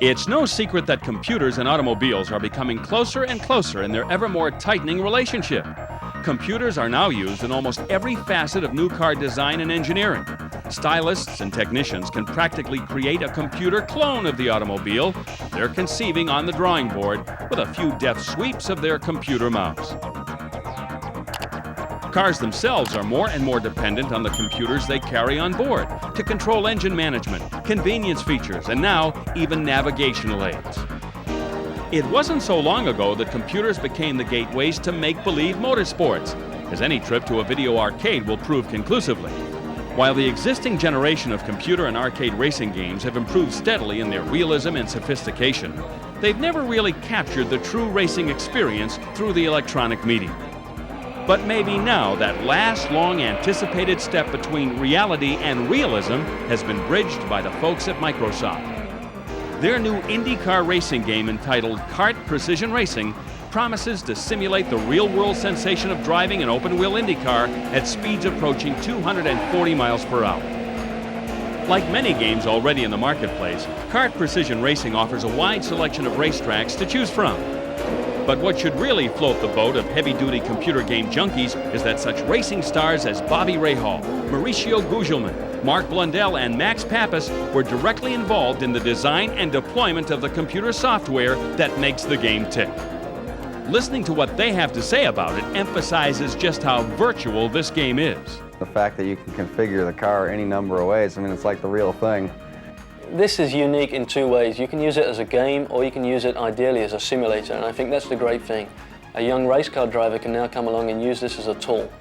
It's no secret that computers and automobiles are becoming closer and closer in their ever more tightening relationship. Computers are now used in almost every facet of new car design and engineering. Stylists and technicians can practically create a computer clone of the automobile they're conceiving on the drawing board with a few deft sweeps of their computer mouse. Cars themselves are more and more dependent on the computers they carry on board to control engine management, convenience features, and now even navigational aids. It wasn't so long ago that computers became the gateways to make-believe motorsports, as any trip to a video arcade will prove conclusively. While the existing generation of computer and arcade racing games have improved steadily in their realism and sophistication, they've never really captured the true racing experience through the electronic medium. But maybe now that last long-anticipated step between reality and realism has been bridged by the folks at Microsoft. Their new Indy Car racing game entitled Kart Precision Racing promises to simulate the real-world sensation of driving an open-wheel Indy car at speeds approaching 240 miles per hour. Like many games already in the marketplace, Kart Precision Racing offers a wide selection of racetracks to choose from. But what should really float the boat of heavy-duty computer game junkies is that such racing stars as Bobby Rahal, Mauricio Gugelmin, Mark Blundell, and Max Pappas were directly involved in the design and deployment of the computer software that makes the game tick. Listening to what they have to say about it emphasizes just how virtual this game is. The fact that you can configure the car any number of ways, I mean, it's like the real thing. This is unique in two ways. You can use it as a game, or you can use it ideally as a simulator, and I think that's the great thing. A young race car driver can now come along and use this as a tool.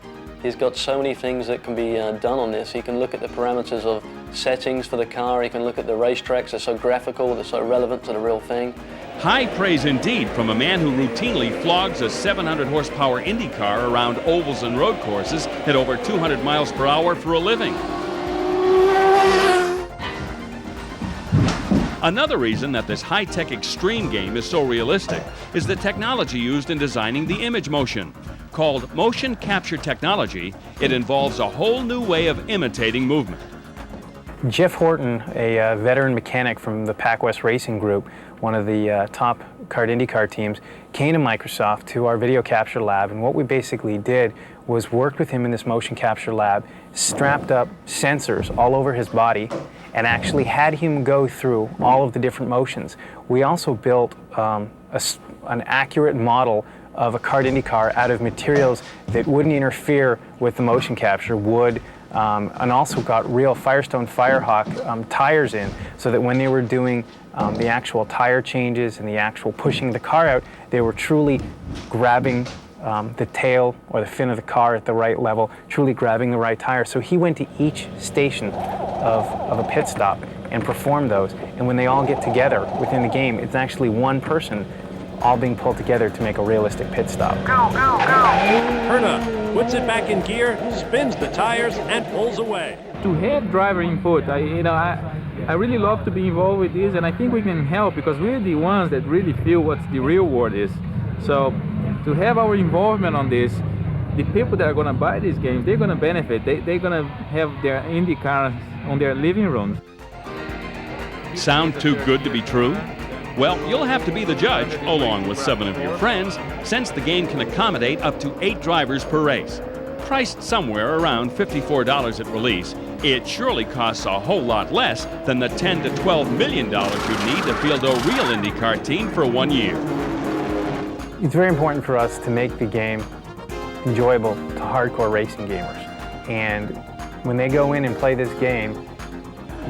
He's got so many things that can be done on this. He can look at the parameters of settings for the car, he can look at the racetracks, they're so graphical, they're so relevant to the real thing. High praise indeed from a man who routinely flogs a 700 horsepower Indy car around ovals and road courses at over 200 miles per hour for a living. Another reason that this high-tech extreme game is so realistic is the technology used in designing the image motion. Called motion capture technology, it involves a whole new way of imitating movement. Jeff Horton, a veteran mechanic from the PacWest Racing Group, one of the top IndyCar teams, came to Microsoft to our video capture lab, and what we basically did was worked with him in this motion capture lab, strapped up sensors all over his body, and actually had him go through all of the different motions. We also built an accurate model of a IndyCar out of materials that wouldn't interfere with the motion capture, wood, and also got real Firestone Firehawk tires in, so that when they were doing the actual tire changes and the actual pushing the car out, they were truly grabbing the tail or the fin of the car at the right level, truly grabbing the right tire. So he went to each station of a pit stop and performed those. And when they all get together within the game, it's actually one person all being pulled together to make a realistic pit stop. Go, go, go! Perna puts it back in gear, spins the tires, and pulls away. To have driver input, I really love to be involved with this, and I think we can help because we're the ones that really feel what the real world is. So to have our involvement on this, the people that are going to buy these games, they're going to benefit. They're going to have their Indy cars on their living rooms. Sound too good to be true? Well, you'll have to be the judge, along with 7 of your friends, since the game can accommodate up to 8 drivers per race. Priced somewhere around $54 at release, it surely costs a whole lot less than the $10 to $12 million you'd need to field a real IndyCar team for 1 year. It's very important for us to make the game enjoyable to hardcore racing gamers. And when they go in and play this game,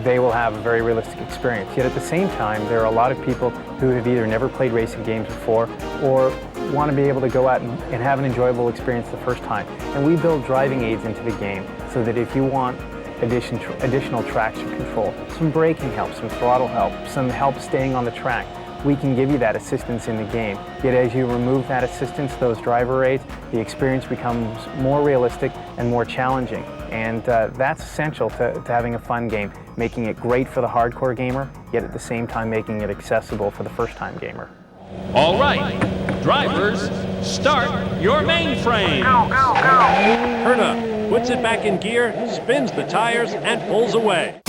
they will have a very realistic experience. Yet at the same time, there are a lot of people who have either never played racing games before or want to be able to go out and have an enjoyable experience the first time. And we build driving aids into the game so that if you want additional traction control, some braking help, some throttle help, some help staying on the track, we can give you that assistance in the game. Yet as you remove that assistance, those driver aids, the experience becomes more realistic and more challenging. And that's essential to having a fun game, making it great for the hardcore gamer, yet at the same time making it accessible for the first-time gamer. All right, drivers, start your mainframe. Go, go, go! Perna puts it back in gear, spins the tires, and pulls away.